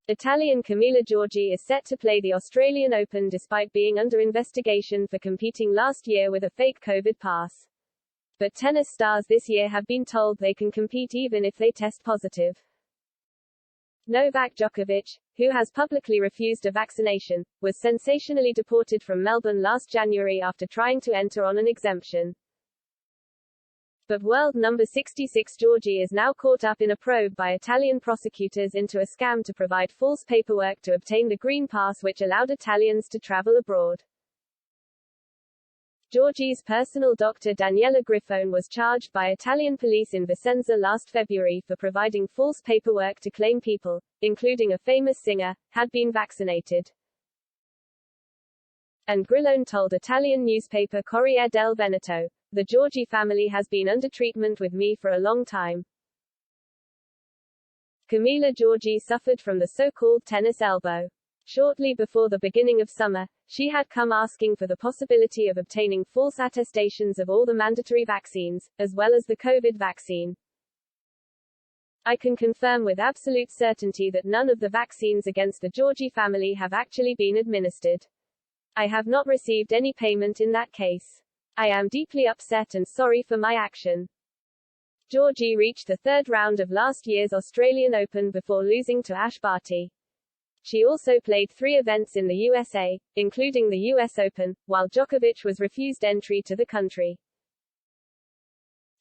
Italian Camila Giorgi is set to play the Australian Open despite being under investigation for competing last year with a fake COVID pass. But tennis stars this year have been told they can compete even if they test positive. Novak Djokovic, who has publicly refused a vaccination, was sensationally deported from Melbourne last January after trying to enter on an exemption. But world number 66 Giorgi is now caught up in a probe by Italian prosecutors into a scam to provide false paperwork to obtain the green pass which allowed Italians to travel abroad. Giorgi's personal doctor Daniela Griffone was charged by Italian police in Vicenza last February for providing false paperwork to claim people, including a famous singer, had been vaccinated. And Grillone told Italian newspaper Corriere del Veneto, "The Giorgi family has been under treatment with me for a long time." Camila Giorgi suffered from the so-called tennis elbow. Shortly before the beginning of summer, she had come asking for the possibility of obtaining false attestations of all the mandatory vaccines, as well as the COVID vaccine. "I can confirm with absolute certainty that none of the vaccines against the Giorgi family have actually been administered. I have not received any payment in that case. I am deeply upset and sorry for my action." Giorgi reached the third round of last year's Australian Open before losing to Ash Barty. She also played 3 events in the USA, including the US Open, while Djokovic was refused entry to the country.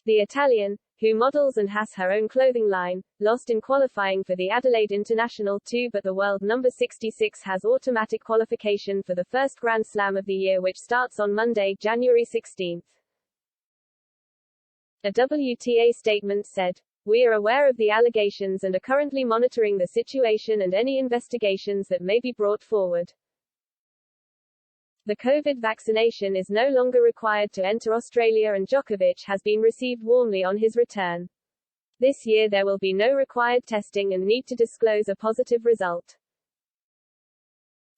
The Italian, who models and has her own clothing line, lost in qualifying for the Adelaide International 2, but the world number 66 has automatic qualification for the first Grand Slam of the year, which starts on Monday, January 16. A WTA statement said, "We are aware of the allegations and are currently monitoring the situation and any investigations that may be brought forward. The COVID vaccination is no longer required to enter Australia and Djokovic has been received warmly on his return. This year there will be no required testing and need to disclose a positive result."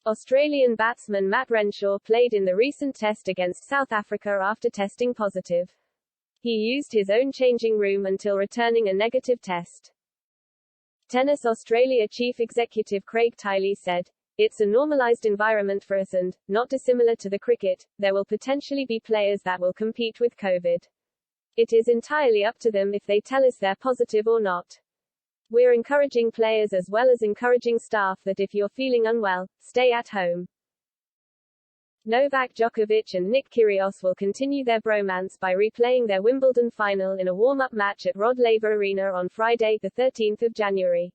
Australian batsman Matt Renshaw played in the recent test against South Africa after testing positive. He used his own changing room until returning a negative test. Tennis Australia chief executive Craig Tiley said, "It's a normalised environment for us and, not dissimilar to the cricket, there will potentially be players that will compete with COVID. It is entirely up to them if they tell us they're positive or not. We're encouraging players as well as encouraging staff that if you're feeling unwell, stay at home." Novak Djokovic and Nick Kyrgios will continue their bromance by replaying their Wimbledon final in a warm-up match at Rod Laver Arena on Friday, 13 January.